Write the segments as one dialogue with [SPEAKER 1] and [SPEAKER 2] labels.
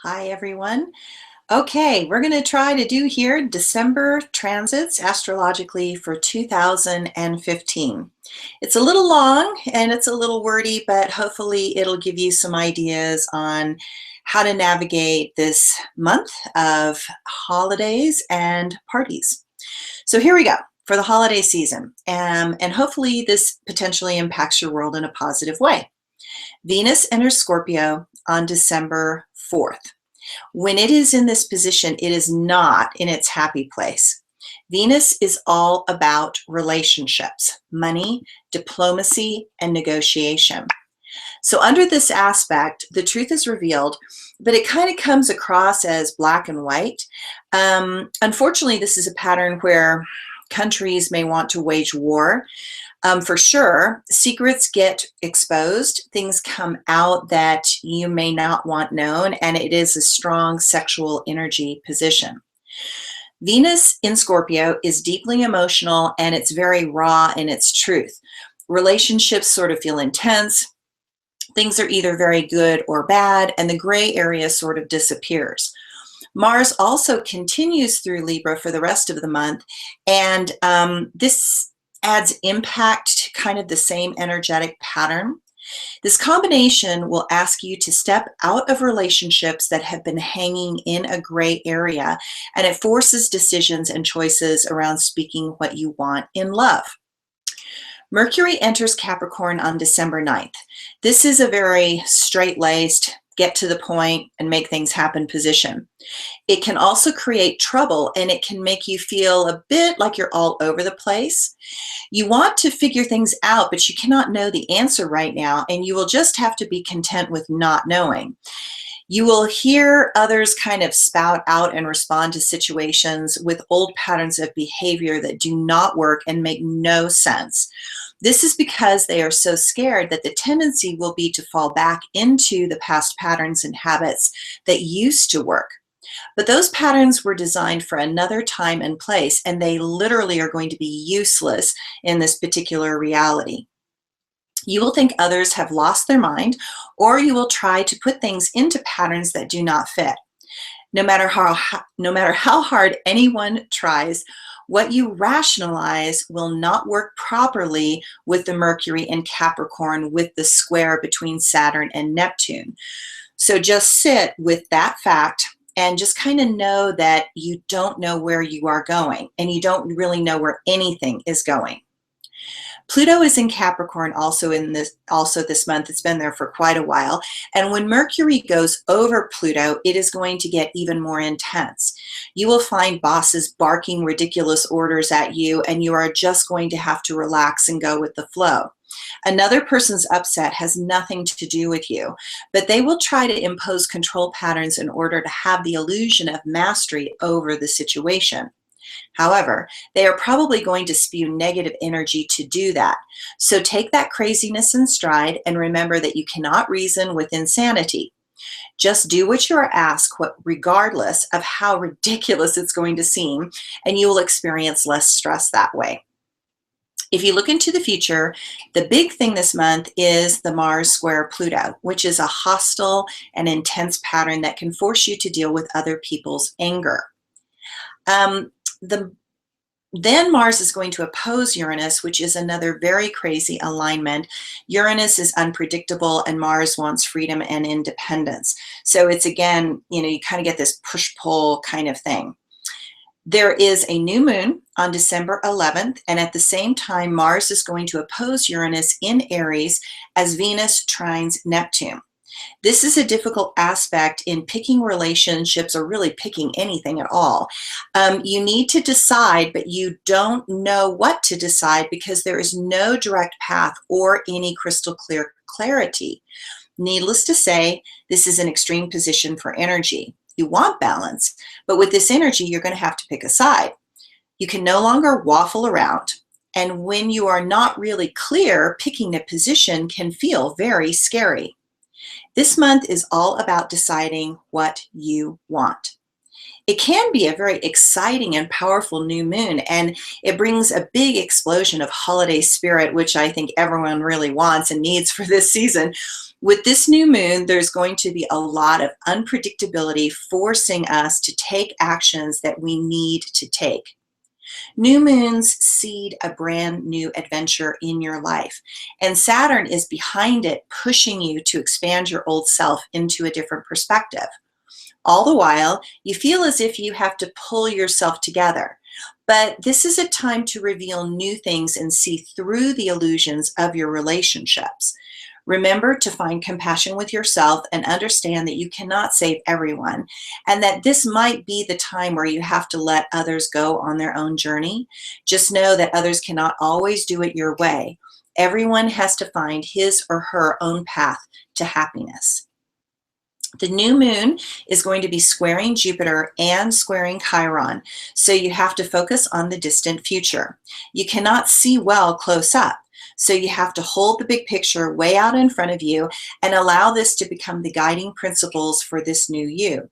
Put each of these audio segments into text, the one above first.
[SPEAKER 1] Hi, everyone. Okay, we're going to try to do here December transits astrologically for 2015. It's a little long and it's a little wordy, but hopefully it'll give you some ideas on how to navigate this month of holidays and parties. So here we go for the holiday season, and hopefully this potentially impacts your world in a positive way. Venus enters Scorpio on December 4th. When it is in this position, it is not in its happy place. Venus is all about relationships, money, diplomacy, and negotiation. So under this aspect, the truth is revealed, but it kind of comes across as black and white. Unfortunately, this is a pattern where countries may want to wage war. For sure, secrets get exposed, things come out that you may not want known, and it is a strong sexual energy position. Venus in Scorpio is deeply emotional and it's very raw in its truth. Relationships sort of feel intense. Things are either very good or bad, and the gray area sort of disappears. Mars also continues through Libra for the rest of the month, and this adds impact to kind of the same energetic pattern. This combination will ask you to step out of relationships that have been hanging in a gray area, and it forces decisions and choices around speaking what you want in love. Mercury enters Capricorn on December 9th. This is a very straight-laced, get to the point and make things happen position. It can also create trouble, and it can make you feel a bit like you're all over the place. You want to figure things out, but you cannot know the answer right now, and you will just have to be content with not knowing. You will hear others kind of spout out and respond to situations with old patterns of behavior that do not work and make no sense. This is because they are so scared that the tendency will be to fall back into the past patterns and habits that used to work. But those patterns were designed for another time and place, and they literally are going to be useless in this particular reality. You will think others have lost their mind, or you will try to put things into patterns that do not fit. No matter how hard anyone tries, what you rationalize will not work properly with the Mercury in Capricorn with the square between Saturn and Neptune. So just sit with that fact and just kind of know that you don't know where you are going, and you don't really know where anything is going. Pluto is in Capricorn also this month. It's been there for quite a while. And when Mercury goes over Pluto, it is going to get even more intense. You will find bosses barking ridiculous orders at you, and you are just going to have to relax and go with the flow. Another person's upset has nothing to do with you, but they will try to impose control patterns in order to have the illusion of mastery over the situation. However, they are probably going to spew negative energy to do that. So take that craziness in stride and remember that you cannot reason with insanity. Just do what you are asked, regardless of how ridiculous it's going to seem, and you will experience less stress that way. If you look into the future, the big thing this month is the Mars square Pluto, which is a hostile and intense pattern that can force you to deal with other people's anger. Then Mars is going to oppose Uranus, which is another very crazy alignment. Uranus is unpredictable, and Mars wants freedom and independence. So it's, again, you kind of get this push-pull kind of thing. There is a new moon on December 11th, and at the same time, Mars is going to oppose Uranus in Aries as Venus trines Neptune. This is a difficult aspect in picking relationships, or really picking anything at all. You need to decide, but you don't know what to decide because there is no direct path or any crystal clear clarity. Needless to say, this is an extreme position for energy. You want balance, but with this energy, you're going to have to pick a side. You can no longer waffle around. And when you are not really clear, picking a position can feel very scary. This month is all about deciding what you want. It can be a very exciting and powerful new moon, and it brings a big explosion of holiday spirit, which I think everyone really wants and needs for this season. With this new moon, there's going to be a lot of unpredictability forcing us to take actions that we need to take. New moons seed a brand new adventure in your life, and Saturn is behind it, pushing you to expand your old self into a different perspective. All the while, you feel as if you have to pull yourself together. But this is a time to reveal new things and see through the illusions of your relationships. Remember to find compassion with yourself and understand that you cannot save everyone, and that this might be the time where you have to let others go on their own journey. Just know that others cannot always do it your way. Everyone has to find his or her own path to happiness. The new moon is going to be squaring Jupiter and squaring Chiron, so you have to focus on the distant future. You cannot see well close up, so you have to hold the big picture way out in front of you and allow this to become the guiding principles for this new you.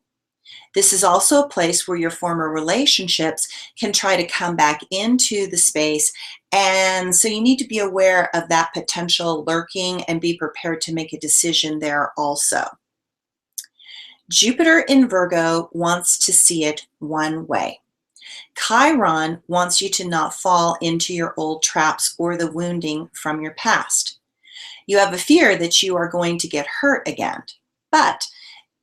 [SPEAKER 1] This is also a place where your former relationships can try to come back into the space, and so you need to be aware of that potential lurking and be prepared to make a decision there also. Jupiter in Virgo wants to see it one way. Chiron wants you to not fall into your old traps or the wounding from your past. You have a fear that you are going to get hurt again, but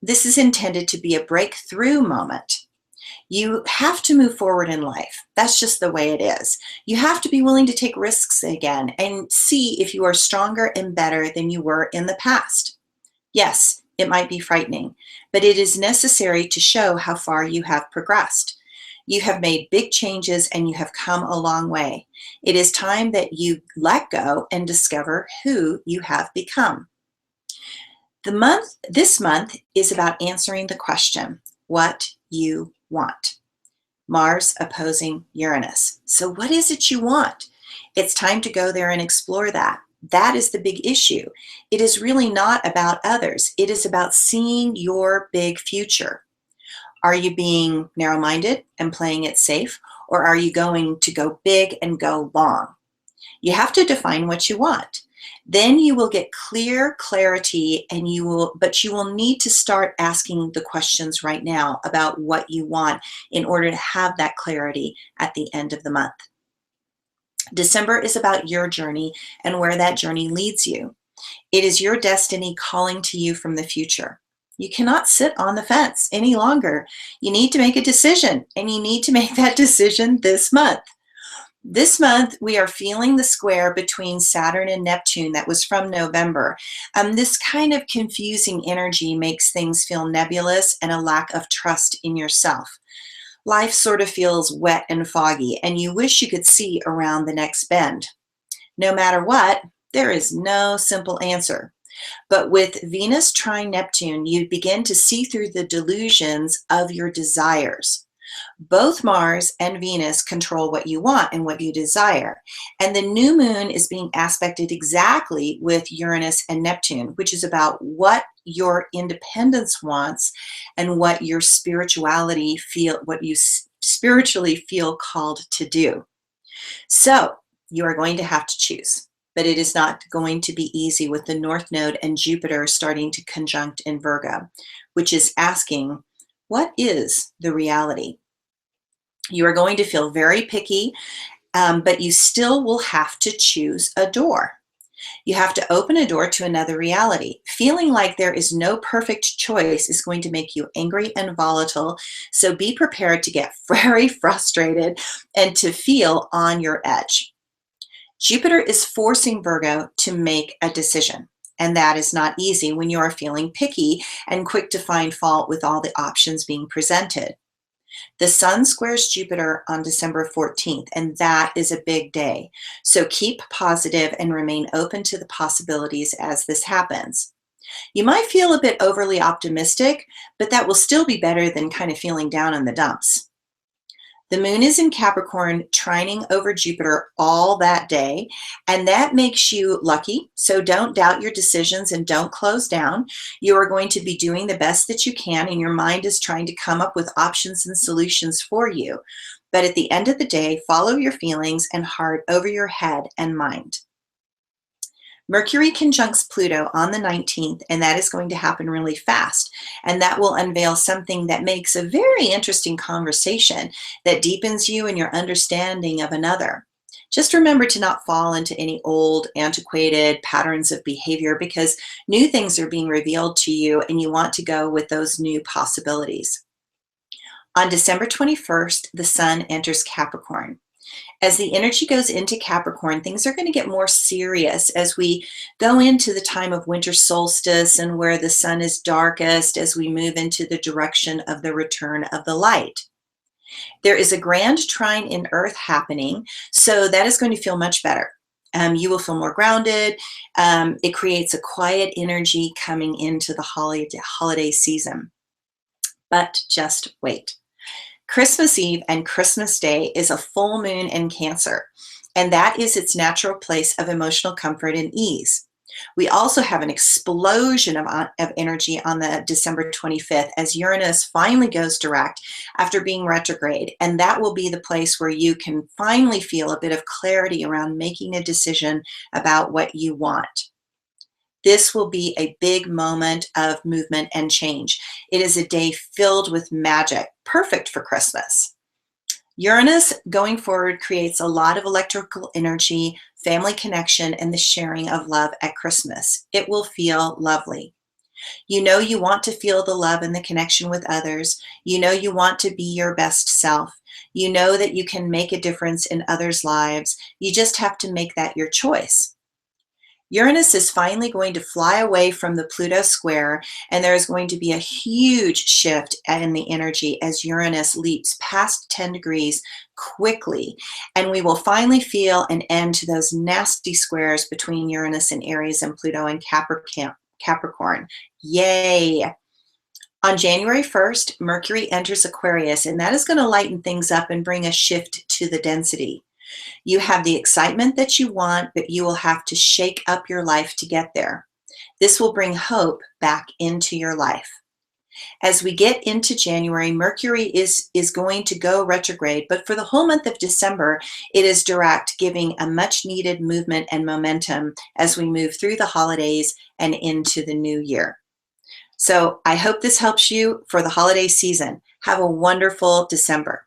[SPEAKER 1] this is intended to be a breakthrough moment. You have to move forward in life. That's just the way it is. You have to be willing to take risks again and see if you are stronger and better than you were in the past. Yes, it might be frightening, but it is necessary to show how far you have progressed. You have made big changes and you have come a long way. It is time that you let go and discover who you have become. This month is about answering the question, what you want. Mars opposing Uranus. So what is it you want? It's time to go there and explore that. That is the big issue. It is really not about others. It is about seeing your big future. Are you being narrow-minded and playing it safe, or are you going to go big and go long? You have to define what you want. Then you will get clarity, and you will need to start asking the questions right now about what you want in order to have that clarity at the end of the month. December is about your journey and where that journey leads you. It is your destiny calling to you from the future. You cannot sit on the fence any longer. You need to make a decision, and you need to make that decision this month. This month, we are feeling the square between Saturn and Neptune that was from November. This kind of confusing energy makes things feel nebulous and a lack of trust in yourself. Life sort of feels wet and foggy, and you wish you could see around the next bend. No matter what, there is no simple answer. But with Venus trine Neptune, you begin to see through the delusions of your desires. Both Mars and Venus control what you want and what you desire. And the new moon is being aspected exactly with Uranus and Neptune, which is about what your independence wants and what your spiritually feel called to do. So you are going to have to choose. But it is not going to be easy with the North Node and Jupiter starting to conjunct in Virgo, which is asking, what is the reality? You are going to feel very picky, but you still will have to choose a door. You have to open a door to another reality. Feeling like there is no perfect choice is going to make you angry and volatile, so be prepared to get very frustrated and to feel on your edge. Jupiter is forcing Virgo to make a decision, and that is not easy when you are feeling picky and quick to find fault with all the options being presented. The Sun squares Jupiter on December 14th, and that is a big day. So keep positive and remain open to the possibilities as this happens. You might feel a bit overly optimistic, but that will still be better than kind of feeling down in the dumps. The moon is in Capricorn, trining over Jupiter all that day, and that makes you lucky. So don't doubt your decisions and don't close down. You are going to be doing the best that you can, and your mind is trying to come up with options and solutions for you. But at the end of the day, follow your feelings and heart over your head and mind. Mercury conjuncts Pluto on the 19th, and that is going to happen really fast. And that will unveil something that makes a very interesting conversation that deepens you and your understanding of another. Just remember to not fall into any old, antiquated patterns of behavior because new things are being revealed to you and you want to go with those new possibilities. On December 21st, the Sun enters Capricorn. As the energy goes into Capricorn, things are going to get more serious as we go into the time of winter solstice and where the sun is darkest as we move into the direction of the return of the light. There is a grand trine in Earth happening, so that is going to feel much better. You will feel more grounded. It creates a quiet energy coming into the holiday season. But just wait. Christmas Eve and Christmas Day is a full moon in Cancer, and that is its natural place of emotional comfort and ease. We also have an explosion of energy on the December 25th as Uranus finally goes direct after being retrograde, and that will be the place where you can finally feel a bit of clarity around making a decision about what you want. This will be a big moment of movement and change. It is a day filled with magic, perfect for Christmas. Uranus going forward creates a lot of electrical energy, family connection, and the sharing of love at Christmas. It will feel lovely. You know you want to feel the love and the connection with others. You know you want to be your best self. You know that you can make a difference in others' lives. You just have to make that your choice. Uranus is finally going to fly away from the Pluto square, and there is going to be a huge shift in the energy as Uranus leaps past 10 degrees quickly, and we will finally feel an end to those nasty squares between Uranus and Aries and Pluto and Capricorn. Yay! On January 1st, Mercury enters Aquarius, and that is going to lighten things up and bring a shift to the density. You have the excitement that you want, but you will have to shake up your life to get there. This will bring hope back into your life. As we get into January, Mercury is going to go retrograde, but for the whole month of December, it is direct, giving a much needed movement and momentum as we move through the holidays and into the new year. So I hope this helps you for the holiday season. Have a wonderful December.